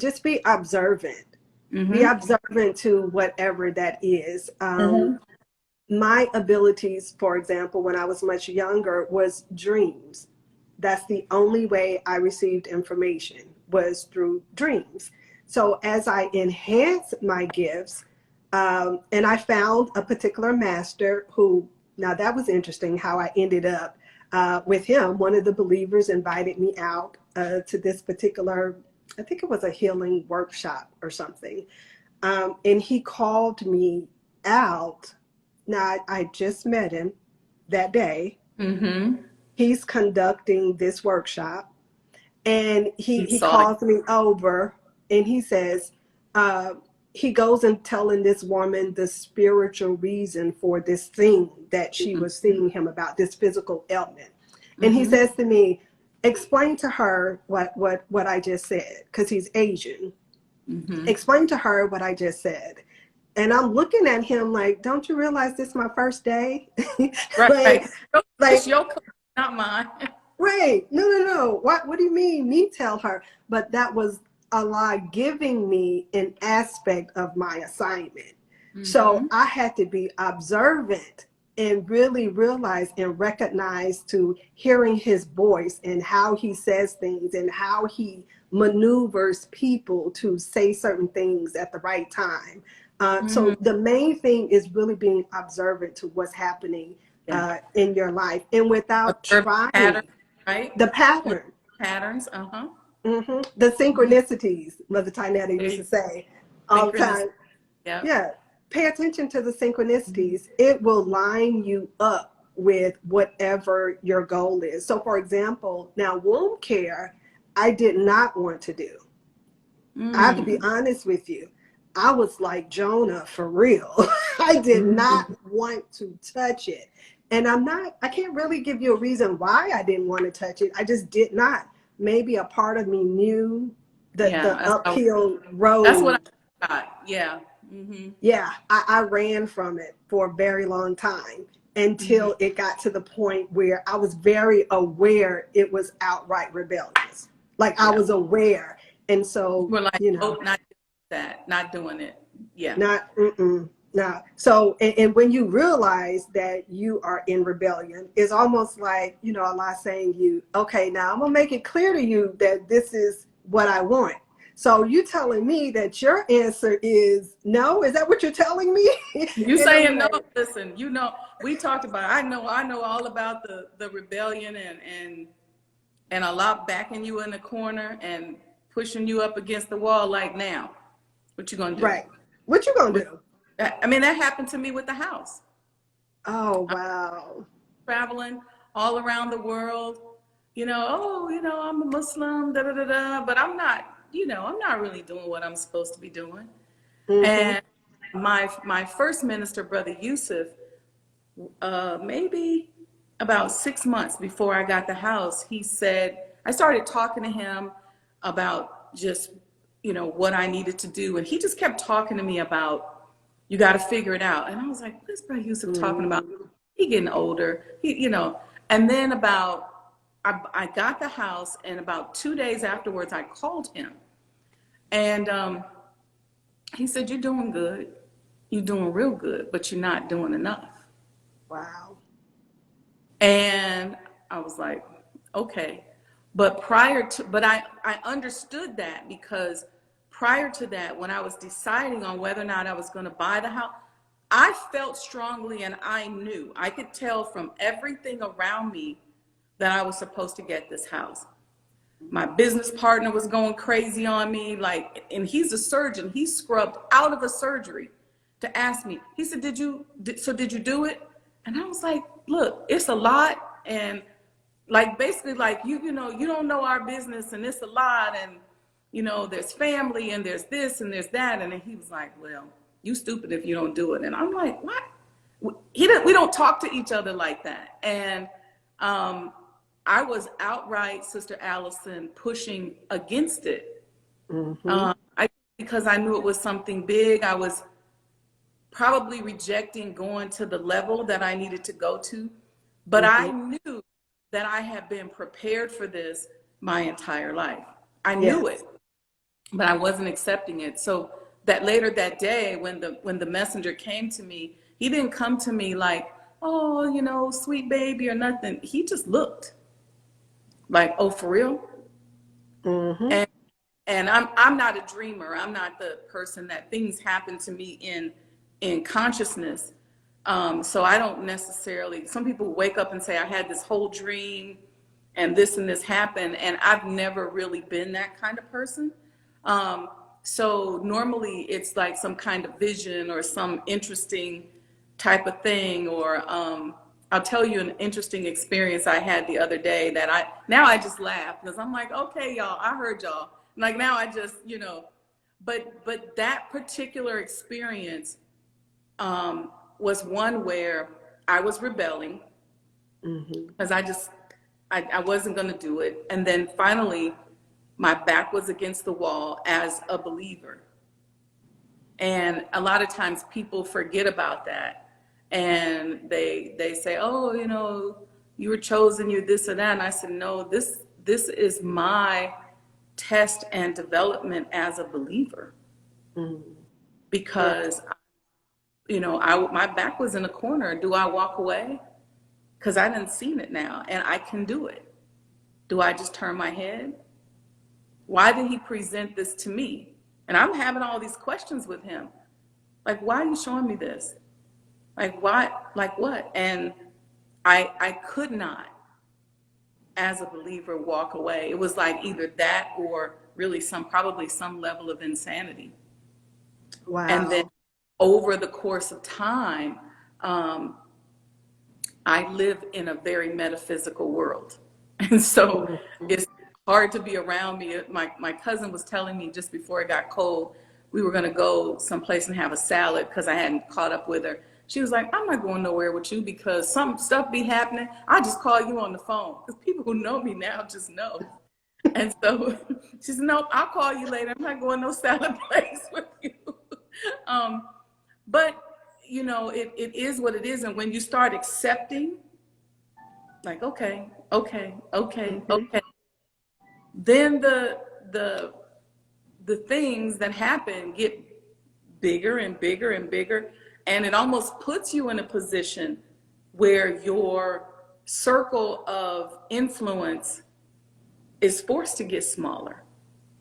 observant. Mm-hmm. Be observant to whatever that is. My abilities, for example, when I was much younger, was dreams. That's the only way I received information, was through dreams. So as I enhanced my gifts, and I found a particular master who, now that was interesting how I ended up with him. One of the believers invited me out to this particular, I think it was a healing workshop or something. And he called me out. Now, I just met him that day. Mm-hmm. He's conducting this workshop. And he calls me over and he says, he goes and telling this woman the spiritual reason for this thing that she was seeing him about, this physical ailment. And he says to me, explain to her what I just said, because he's Asian. Explain to her what I just said. And I'm looking at him like, don't you realize this is my first day? Right. It's your class, not mine. Right. No. What do you mean? Me tell her. But that was Allah giving me an aspect of my assignment. So I had to be observant and really realize and recognize to hearing his voice and how he says things and how he maneuvers people to say certain things at the right time. So the main thing is really being observant to what's happening in your life, and without trying pattern, right? The pattern. Patterns, The synchronicities, Mother Tynetta used to say all the time. Yeah. Pay attention to the synchronicities. It will line you up with whatever your goal is. So for example, now womb care, I did not want to do. I have to be honest with you. I was like Jonah for real. I did not want to touch it. And I can't really give you a reason why I didn't want to touch it. I just did not. Maybe a part of me knew the uphill road. That's what I thought. Yeah. Yeah, I ran from it for a very long time until it got to the point where I was very aware it was outright rebellious. Like I was aware. And so, we're like, oh, not that, not doing it. Yeah. No. So, and when you realize that you are in rebellion, it's almost like, Allah saying okay, now I'm going to make it clear to you that this is what I want. So you telling me that your answer is no? Is that what you're telling me? You In a saying no? way. Listen, you know, we talked about. I know all about the rebellion and a lot backing you in the corner and pushing you up against the wall. Like now, what you gonna do? Right. What you gonna What, do? I mean, that happened to me with the house. Oh, wow. Traveling all around the world. You know, oh, you know, I'm a Muslim, da da da da, but I'm not. You know, I'm not really doing what I'm supposed to be doing. Mm-hmm. And my first minister, Brother Yusuf, maybe about 6 months before I got the house, he said, I started talking to him about just, you know, what I needed to do. And he just kept talking to me about, you got to figure it out. And I was like, what is Brother Yusuf talking about? Mm-hmm. He getting older, you know. And then I got the house, and about 2 days afterwards, I called him. And he said, you're doing good. You're doing real good, but you're not doing enough. Wow. And I was like, okay. But I understood that because prior to that, when I was deciding on whether or not I was going to buy the house, I felt strongly and I could tell from everything around me that I was supposed to get this house. My business partner was going crazy on me, like, and he's a surgeon. He scrubbed out of a surgery to ask me. He said, did you do it? And I was like, look, it's a lot. And like, basically like, you know, you don't know our business and it's a lot. And, you know, there's family and there's this and there's that. And then he was like, well, you stupid if you don't do it. And I'm like, what? We don't talk to each other like that. And, I was outright, Sister Allison, pushing against it. Mm-hmm. Because I knew it was something big. I was probably rejecting going to the level that I needed to go to. But Mm-hmm. I knew that I had been prepared for this my entire life. I Yes. knew it, but I wasn't accepting it. So that later that day, when the messenger came to me, he didn't come to me like, oh, you know, sweet baby or nothing. He just looked like, oh, for real? Mm-hmm. And I'm not a dreamer. I'm not the person that things happen to me in consciousness. So I don't necessarily, some people wake up and say, I had this whole dream and this happened. And I've never really been that kind of person. So normally it's like some kind of vision or some interesting type of thing, or I'll tell you an interesting experience I had the other day that now I just laugh because I'm like, okay, y'all, I heard y'all. Like now I just, you know, but that particular experience was one where I was rebelling Mm-hmm. because I wasn't going to do it. And then finally, my back was against the wall as a believer. And a lot of times people forget about that. And they say, oh, you know, you were chosen, you're this or that. And I said, no, this is my test and development as a believer. Mm-hmm. Because, you know, my back was in a corner. Do I walk away? Because I didn't seen it now and I can do it. Do I just turn my head? Why did he present this to me? And I'm having all these questions with him. Like, why are you showing me this? Like, why? Like what? And I could not, as a believer, walk away. It was like either that or really probably some level of insanity. And then Wow. over the course of time, I live in a very metaphysical world. And so Mm-hmm. it's hard to be around me. My cousin was telling me just before it got cold, we were going to go someplace and have a salad because I hadn't caught up with her. She was like, I'm not going nowhere with you because some stuff be happening. I just call you on the phone because people who know me now just know. And so she said, nope, I'll call you later. I'm not going no salad place with you. But, you know, it is what it is. And when you start accepting, like, okay, Mm-hmm. then the things that happen get bigger and bigger and bigger. And it almost puts you in a position where your circle of influence is forced to get smaller.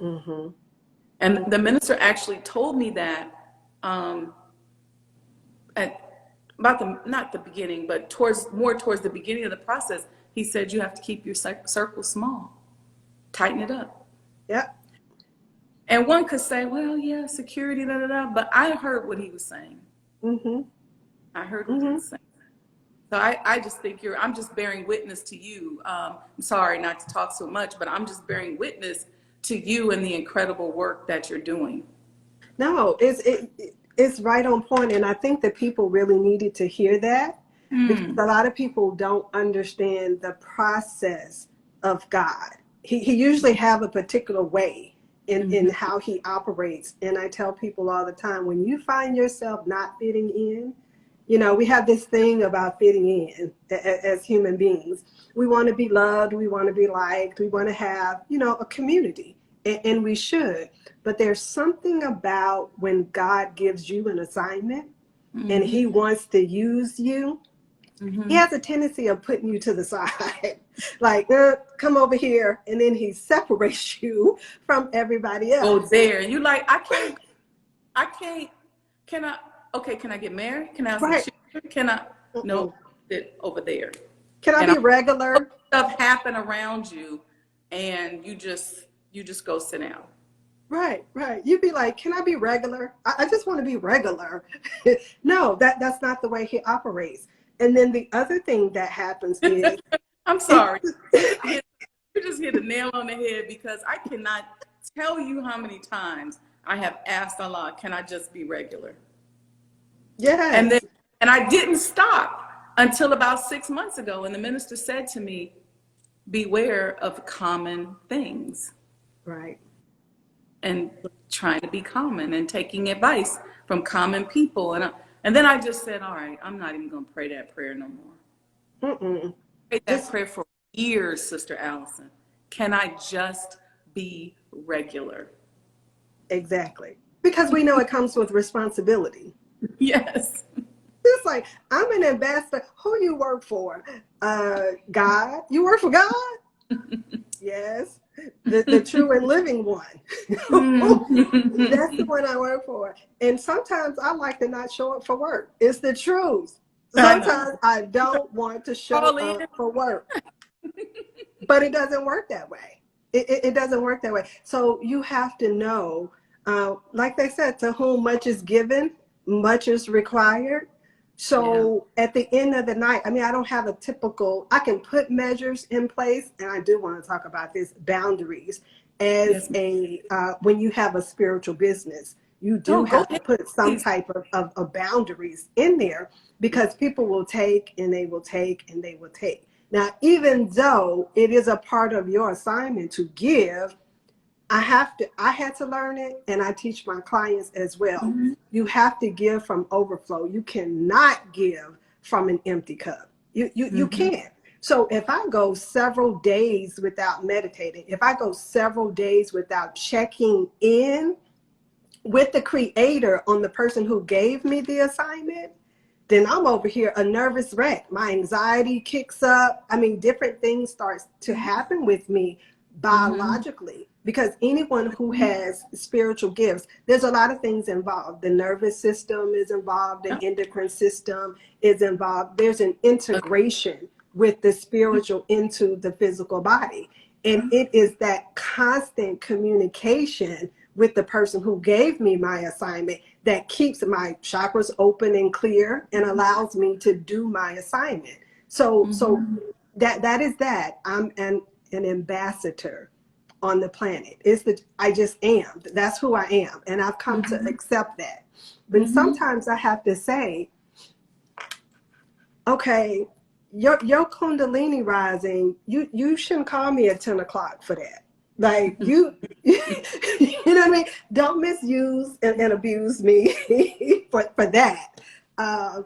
Mm-hmm. And the minister actually told me that um, at about the not the beginning, but towards the beginning of the process. He said you have to keep your circle small, tighten it up. Yep. And one could say, well, yeah, security, da da da. But I heard what he was saying. Mm-hmm. I heard what he Mm-hmm. was saying. So I just think I'm just bearing witness to you. I'm sorry not to talk so much, but I'm just bearing witness to you and the incredible work that you're doing. No, it's right on point, and I think that people really needed to hear that because Mm. a lot of people don't understand the process of God. He usually have a particular way in Hmm. how he operates, and I tell people all the time, when you find yourself not fitting in, we have this thing about fitting in as human beings. We want to be loved, we want to be liked, we want to have, a community, and we should. But there's something about when God gives you an assignment and Hmm. he wants to use you, he Hmm. has a tendency of putting you to the side, like, come over here. And then he separates you from everybody Go else. there, and you like, I can't. Can I? Okay, can I get married? Can I have some Right. children? Can I? No, Mm-mm. sit over there. Can I And be all regular? stuff happen around you, and you just go sit down. Right, right. You'd be like, can I be regular? I just want to be regular. No, that's not the way he operates. And then the other thing that happens is I'm it, sorry. You just hit a nail on the head because I cannot tell you how many times I have asked Allah, can I just be regular? And then, yes, and I didn't stop until about 6 months ago. And the minister said to me, beware of common things right. and trying to be common and taking advice from common people. And then I just said, all right, I'm not even going to pray that prayer no more. Mm-mm. Prayed that Just prayer for years, Sister Allison. Can I just be regular? exactly. Because we know it comes with responsibility. Yes. It's like, I'm an ambassador. Who you work for? God. You work for God? Yes. The true and living one. That's the one I work for. And sometimes I like to not show up for work. It's the truth. I know. Sometimes I don't want to show Call in. up for work, but it doesn't work that way. It doesn't work that way. So you have to know, like they said, to whom much is given, much is required. Yeah. So at the end of the night, I mean, I don't have a typical, I can put measures in place, and I do want to talk about this, boundaries as Yes. when you have a spiritual business, you do No, go have to ahead, put some please. type of boundaries in there because people will take and they will take and they will take. Now, even though it is a part of your assignment to give, I had to learn it, and I teach my clients as well. Mhm. You have to give from overflow. You cannot give from an empty cup. You Mhm. can't. So if I go several days without meditating, if I go several days without checking in with the creator on the person who gave me the assignment, then I'm over here a nervous wreck. My anxiety kicks up. I mean, different things starts to happen with me Mhm. biologically because anyone who has spiritual gifts, there's a lot of things involved. The nervous system is involved, the Yep. endocrine system is involved. There's an integration with the spiritual into the physical body. And it is that constant communication with the person who gave me my assignment that keeps my chakras open and clear and allows me to do my assignment. So Mhm. that is that. I'm an ambassador on the planet. I just am. That's who I am. And I've come to Mhm. accept that. But Mhm. sometimes I have to say, okay, your kundalini rising, you shouldn't call me at 10 o'clock for that. Like you know what I mean? Don't misuse and abuse me for that. Uh,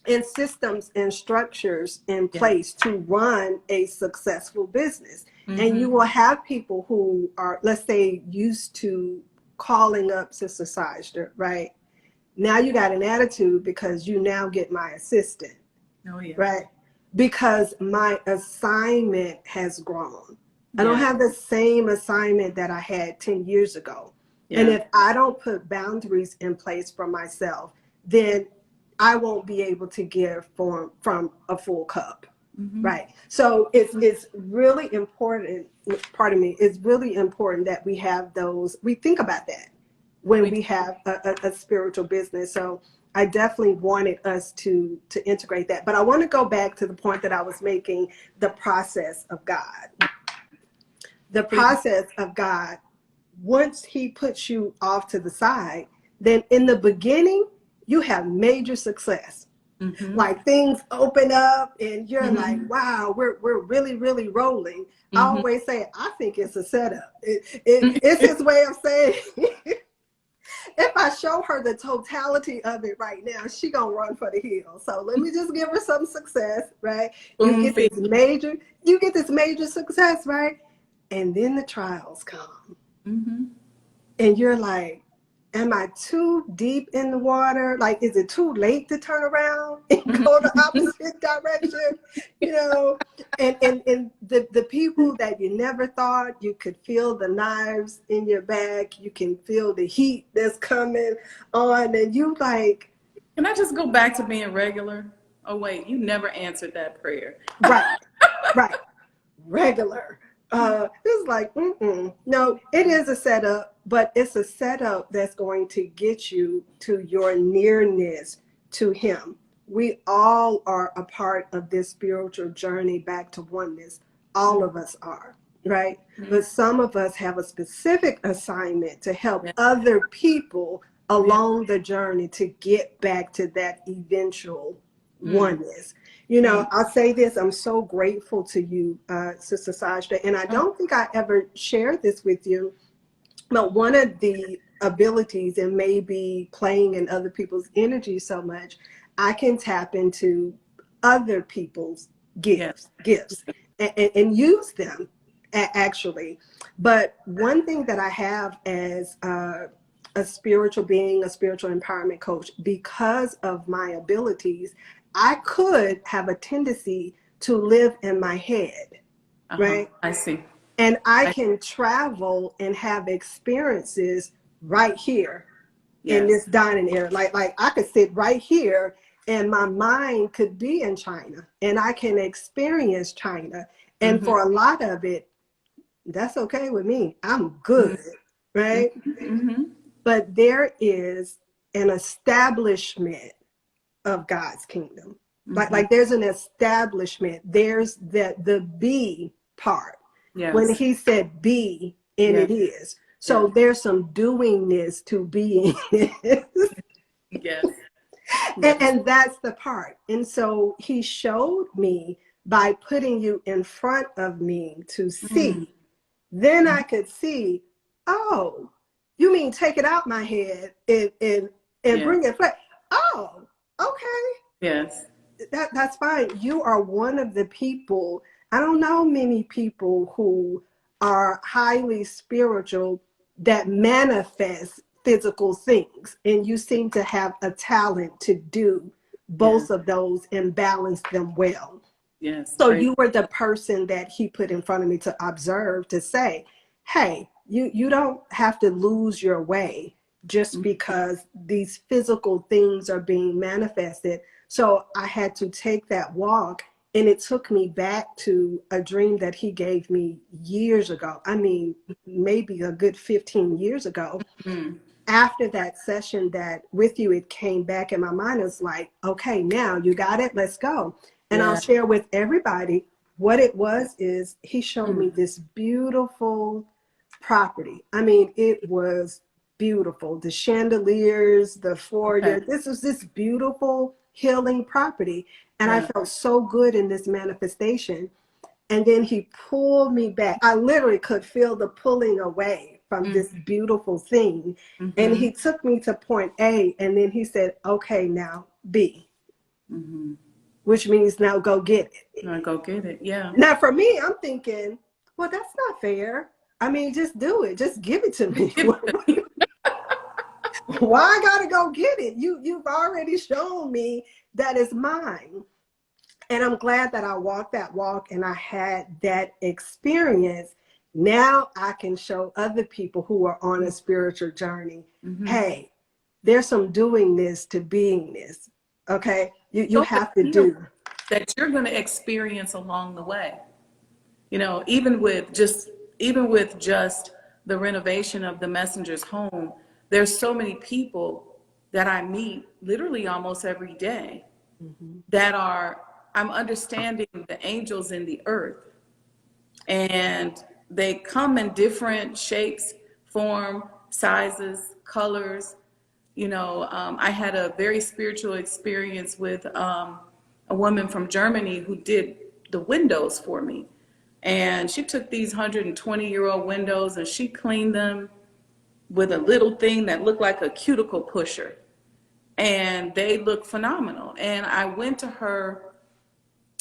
and systems and structures in Yeah. place to run a successful business. And you Mhm. will have people who are, let's say, used to calling up Sister Sajda, right? Now you got an attitude because you now get my assistant, Oh yeah. right? Because my assignment has grown. I don't Yeah. have the same assignment that I had 10 years ago. And Yeah. if I don't put boundaries in place for myself, then I won't be able to give from a full cup. Mm-hmm. Right. So it's really important, pardon me, it's really important that we have those, we think about that when We we have a spiritual business. So I definitely wanted us to integrate that. But I want to go back to the point that I was making, the process of God. The please. process of God, once he puts you off to the side, then in the beginning, you have major success. Mm-hmm. Like things open up and you're like, Mm-hmm. wow, we're really, really rolling. I Mm-hmm. always say, I think it's a setup. It's his way of saying, if I show her the totality of it right now, she gonna run for the hills. So let me just give her some success, right? You Spoon get feed. this major success, right? And then the trials come. Mm-hmm. And you're like, am I too deep in the water? Like, is it too late to turn around and go the opposite direction? You know, and the people that you never thought, you could feel the knives in your back, you can feel the heat that's coming on, and you like, Can I just go back to being regular? Oh wait, you never answered that prayer. right, right, regular. It's like, no, it is a setup, but it's a setup that's going to get you to your nearness to him. We all are a part of this spiritual journey back to oneness. All of us are, right? Mm-hmm. But some of us have a specific assignment to help Yeah. other people Yeah. along the journey to get back to that eventual Mm. oneness. You know, Mm. I'll say this, I'm so grateful to you, Sister Sajda, and I Oh, don't think I ever shared this with you, but one of the abilities, and maybe playing in other people's energy so much, I can tap into other people's yeah. gifts and use them actually. But one thing that I have as a spiritual being, a spiritual empowerment coach, because of my abilities, I could have a tendency to live in my head, Uh-huh. right? I see. And I I, can travel and have experiences right here in yes. this dining area. Like I could sit right here and my mind could be in China and I can experience China. And Mm-hmm. for a lot of it, that's okay with me. I'm good, right? Mm-hmm. But there is an establishment of God's kingdom. Mm-hmm. Like there's an establishment. There's the be part. When Yes. he said be, and Yes. it is. Yes. So there's some doingness to being. Yes. and, Yes. and that's the part. And so he showed me by putting you in front of me to Mm. see. Then I could see, oh, you mean take it out my head and Yes. bring it back. Oh, okay. Yes. That's fine. You are one of the people. I don't know many people who are highly spiritual that manifest physical things, and you seem to have a talent to do Yes. both of those and balance them well. Yes. So Praise. you were the person that he put in front of me to observe, to say, hey, you don't have to lose your way just because these physical things are being manifested. So I had to take that walk, and it took me back to a dream that he gave me years ago. I mean, maybe a good 15 years ago. Mm. After that session that with you, it came back in my mind. It was like, okay, now you got it, let's go. And I'll Yeah. share with everybody what it was. Is he showed Mm. me this beautiful property. I mean, it was beautiful. The chandeliers, the Okay. foyer, this was this beautiful healing property. And I Yeah. felt so good in this manifestation. And then he pulled me back. I literally could feel the pulling away from Mm. this beautiful thing. And Mm-hmm. he took me to point A, and then he said, okay, now B, Mm-hmm. which means now go get it. I go get it. Yeah. Now, for me, I'm thinking, well, that's not fair. I mean, just do it. Just give it to me. Give it. Why I gotta go get it? You've already shown me that it's mine. And I'm glad that I walked that walk and I had that experience. Now I can show other people who are on a spiritual journey, Mm-hmm. hey, there's some doingness to beingness. Okay. You So have to much healing do. that you're going to experience along the way. You know, even with just the renovation of the messenger's home, there's so many people that I meet literally almost every day Mhm. that are, I'm understanding the angels in the earth, and they come in different shapes, form, sizes, colors. You know, I had a very spiritual experience with a woman from Germany who did the windows for me. And she took these 120-year-old windows and she cleaned them with a little thing that looked like a cuticle pusher. And they look phenomenal. And I went to her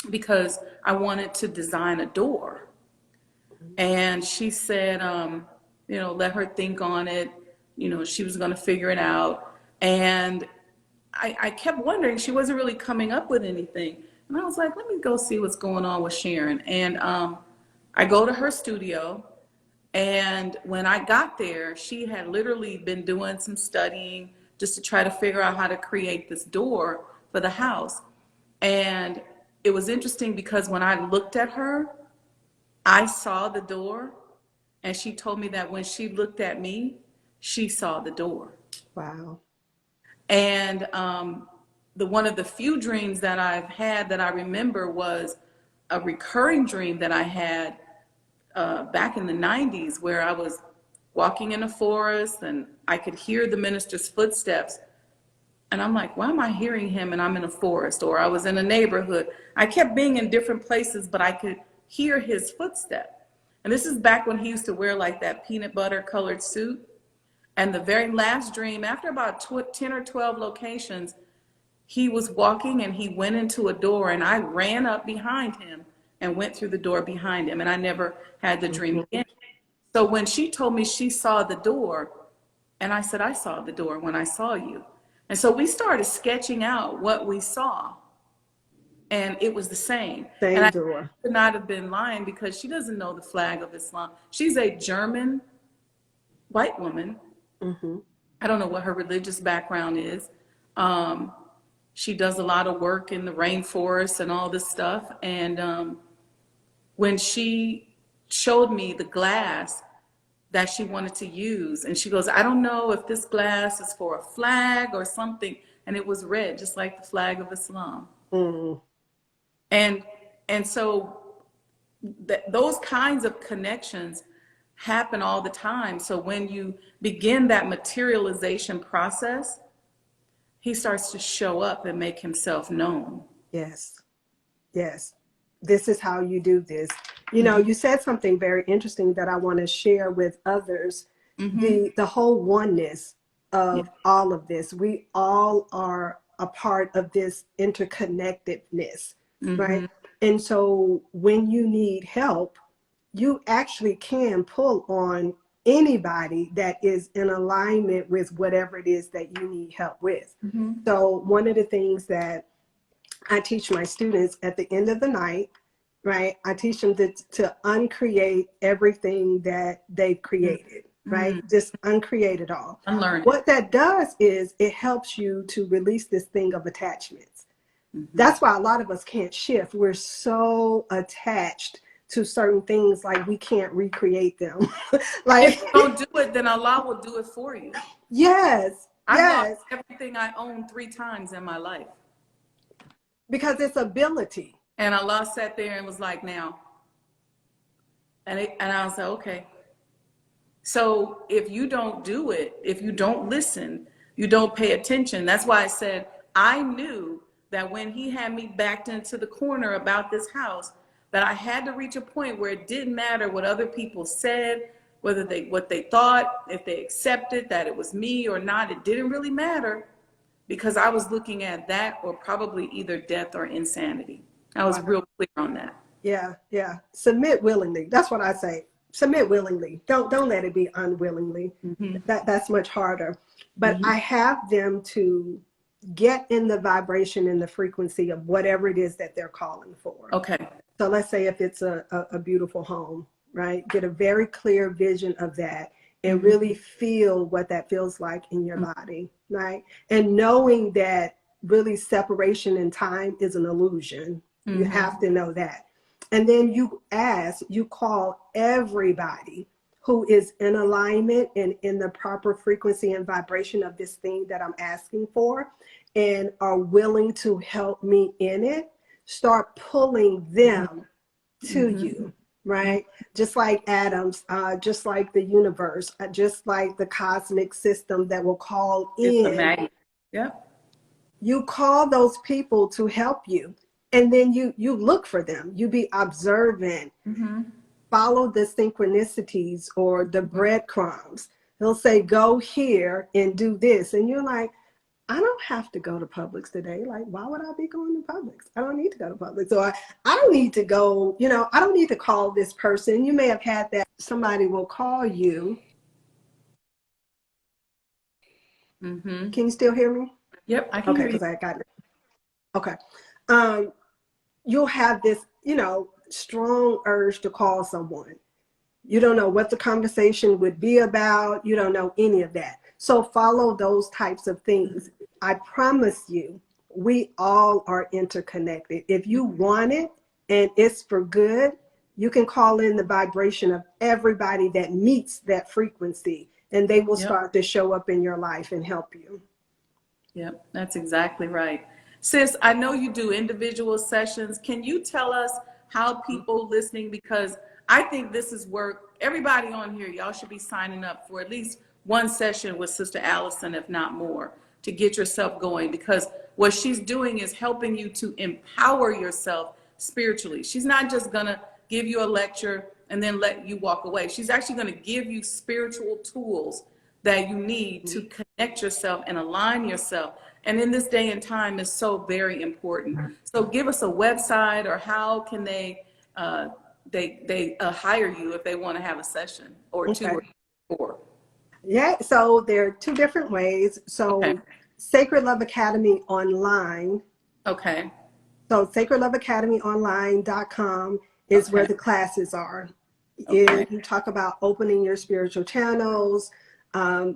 because I wanted to design a door. And she said, you know, let her think on it. You know, she was going to figure it out. And I kept wondering, she wasn't really coming up with anything. And I was like, let me go see what's going on with Sharon. And I go to her studio. And when I got there, she had literally been doing some studying just to try to figure out how to create this door for the house. And it was interesting because when I looked at her, I saw the door, and she told me that when she looked at me, she saw the door. Wow. And the one of the few dreams that I've had that I remember was a recurring dream that I had back in the 90s, where I was walking in a forest and I could hear the minister's footsteps. And I'm like, why am I hearing him and I'm in a forest? Or I was in a neighborhood. I kept being in different places, but I could hear his footstep. And this is back when he used to wear like that peanut butter colored suit. And the very last dream, after about 10 or 12 locations, he was walking and he went into a door, and I ran up behind him and went through the door behind him, and I never had the dream Mhm. again. So when she told me she saw the door, and I said, I saw the door when I saw you. And so we started sketching out what we saw, and it was the same. And Same I door. could not have been lying because she doesn't know the flag of Islam. She's a German white woman. Hmm. I don't know what her religious background is. Um, she does a lot of work in the rainforest and all this stuff. And when she showed me the glass that she wanted to use, and she goes, I don't know if this glass is for a flag or something. And it was red, just like the flag of Islam. Mm. And and so those kinds of connections happen all the time. So when you begin that materialization process, he starts to show up and make himself known. Yes. Yes. This is how you do this. You know, Mm-hmm. you said something very interesting that I want to share with others. Mm-hmm. The whole oneness Yeah. of all of this. We all are a part of this interconnectedness, Mm-hmm. right? And so when you need help, you actually can pull on anybody that is in alignment with whatever it is that you need help with. Mm-hmm. So one of the things that I teach my students at the end of the night, right? I teach them to uncreate everything that they've created, right? Mm-hmm. Just uncreate it all. Unlearn it. What that does is it helps you to release this thing of attachments. Mm-hmm. That's why a lot of us can't shift. We're so attached to certain things, like we can't recreate them. If Like, you don't do it, then Allah will do it for you. yes, I've lost yes, everything I own 3 times in my life. because it's ability. And Allah sat there and was like, now. And I was like, okay. So if you don't do it, if you don't listen, you don't pay attention. That's why I said I knew that when he had me backed into the corner about this house, that I had to reach a point where it didn't matter what other people said, whether what they thought, if they accepted that it was me or not. It didn't really matter because I was looking at that or probably either death or insanity. I was Wow. real clear on that. Yeah, yeah. Submit willingly. That's what I say. Submit willingly. Don't let it be unwillingly. Mm-hmm. That's much harder. But Mm-hmm. I have them to get in the vibration and the frequency of whatever it is that they're calling for. Okay. So let's say if it's a beautiful home, right? Get a very clear vision of that and Mm-hmm. really feel what that feels like in your body, right? And knowing that really separation in time is an illusion. You Mm-hmm. have to know that. And then you call everybody who is in alignment and in the proper frequency and vibration of this thing that I'm asking for and are willing to help me in it, start pulling them to Mm-hmm. you, right? Just like atoms, just like the universe, just like the cosmic system that will call It's a in. magnet. Yep. You call those people to help you, and then you look for them. You be observant, Mm-hmm. follow the synchronicities or the breadcrumbs. He'll say, go here and do this. And you're like, I don't have to go to Publix today. Like, why would I be going to Publix? I don't need to go to Publix. So I don't need to go, I don't need to call this person. You may have had that. Somebody will call you. Mm-hmm. Can you still hear me? Yep, I can Okay, hear you. because I got it. Okay. You'll have this, strong urge to call someone. You don't know what the conversation would be about. You don't know any of that. So follow those types of things. I promise you, we all are interconnected. If you want it and it's for good, you can call in the vibration of everybody that meets that frequency, and they will Yep. start to show up in your life and help you. Yep, that's exactly right. Sis, I know you do individual sessions. Can you tell us how people listening, because I think this is work, everybody on here, y'all should be signing up for at least one session with Sister Allison, if not more, to get yourself going, because what she's doing is helping you to empower yourself spiritually. She's not just gonna give you a lecture and then let you walk away. She's actually gonna give you spiritual tools that you need to connect yourself and align yourself. And in this day and time is so very important. So give us a website, or how can they hire you if they want to have a session or two Okay. or four. Yeah, so there are two different ways. Okay. So Sacred Love Academy online. Okay. So sacredloveacademyonline.com is where Okay. the classes are. Okay. You talk about opening your spiritual channels.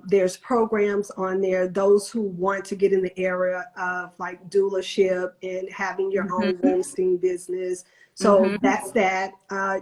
There's programs on there, those who want to get in the area of like doulaship and having your own Mm-hmm. womb business. So Mm-hmm. that's that.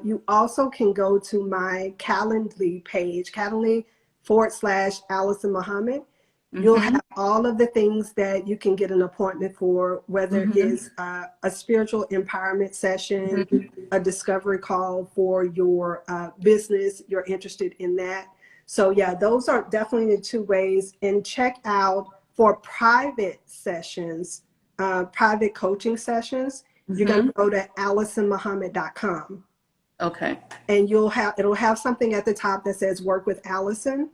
You also can go to my Calendly page, Calendly/Allison Muhammad. You'll Mm-hmm. have all of the things that you can get an appointment for, whether Mm-hmm. it's a spiritual empowerment session, Mm-hmm. a discovery call for your business, you're interested in that. So yeah, those are definitely the two ways. And check out for private sessions, private coaching sessions, you're going Mm-hmm. to go to AllisonMuhammad.com, Okay. and it'll have something at the top that says work with Allison.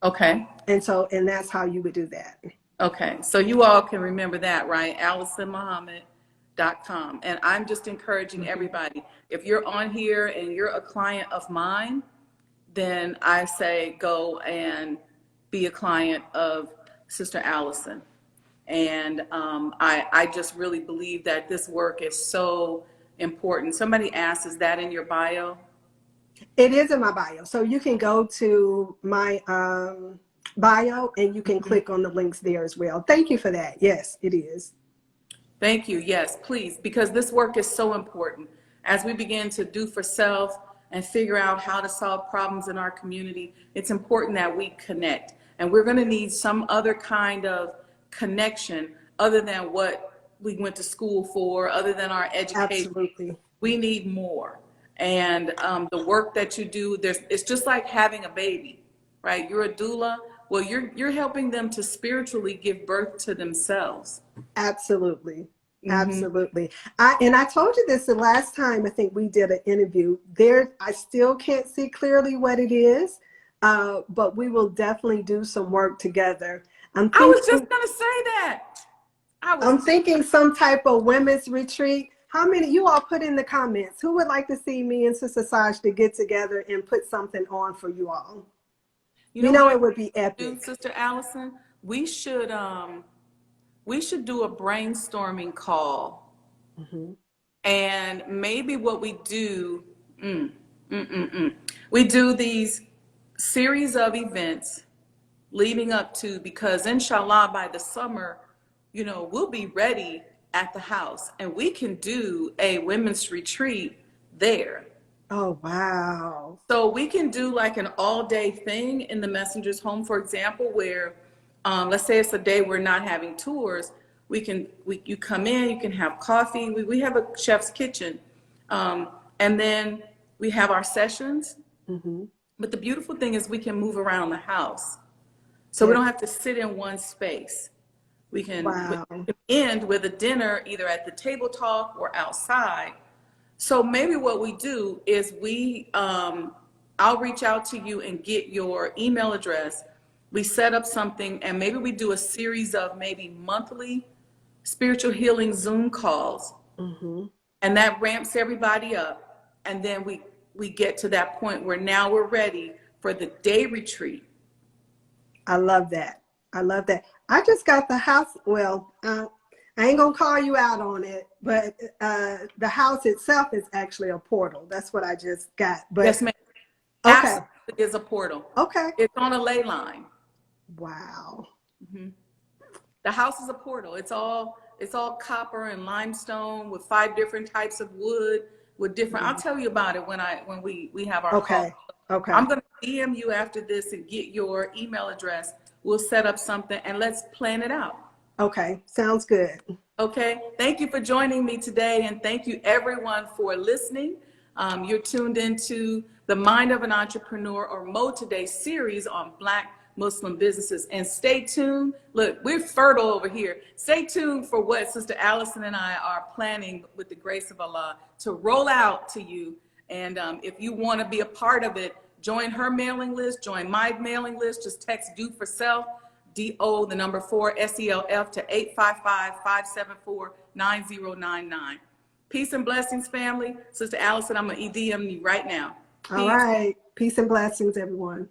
Okay. And that's how you would do that. Okay, so you all can remember that, right? AllisonMuhammad.com. And I'm just encouraging everybody, if you're on here and you're a client of mine, then I say go and be a client of Sister Allison. And I just really believe that this work is so important. Somebody asked, is that in your bio? It is in my bio. So you can go to my bio and you can click on the links there as well. Thank you for that. Yes, it is. Thank you. Yes, please, because this work is so important. As we begin to do for self and figure out how to solve problems in our community, it's important that we connect. And we're going to need some other kind of connection other than what we went to school for, other than our education. Absolutely. We need more. And the work that you do, it's just like having a baby, right? You're a doula. Well, you're helping them to spiritually give birth to themselves. Absolutely. Mm-hmm. Absolutely. I told you this the last time I think we did an interview. I still can't see clearly what it is, but we will definitely do some work together. I was just gonna say that. I'm thinking some type of women's retreat. How many you all put in the comments? Who would like to see me and Sister Saj to get together and put something on for you all? You know it would be epic. Sister Allison, we should do a brainstorming call. Mm-hmm. And maybe what we do, We do these series of events leading up to, because inshallah by the summer, we'll be ready at the house and we can do a women's retreat there. Oh, wow. So we can do like an all-day thing in the messenger's home, for example, where let's say it's a day we're not having tours. You come in, you can have coffee. We have a chef's kitchen, and then we have our sessions. Mm-hmm. But the beautiful thing is we can move around the house, so we don't have to sit in one space. We can end with a dinner either at the table talk or outside. So maybe what we do is I'll reach out to you and get your email address. We set up something and maybe we do a series of maybe monthly spiritual healing Zoom calls. Mm-hmm. And that ramps everybody up. And then we get to that point where now we're ready for the day retreat. I love that. I love that. I just got the house. Well, I ain't going to call you out on it, but the house itself is actually a portal. That's what I just got. But, yes, ma'am. Okay. Absolutely is a portal. Okay. It's on a ley line. Wow. Mm-hmm. The house is a portal. It's all copper and limestone with 5 different types of wood with different. I'll tell you about it when we have our call. Okay. I'm going to DM you after this and get your email address. We'll set up something and let's plan it out. Okay. Sounds good. Okay. Thank you for joining me today, and thank you everyone for listening. You're tuned into the Mind of an Entrepreneur, or Mo Today series on Black Muslim businesses. And stay tuned. Look, we're fertile over here. Stay tuned for what Sister Allison and I are planning with the grace of Allah to roll out to you. And if you want to be a part of it, join her mailing list, join my mailing list. Just text Do for Self, DO, the number 4, SELF to 855-574-9099. Peace and blessings, family. Sister Allison, I'm going to DM you right now. All right. Peace and blessings, everyone.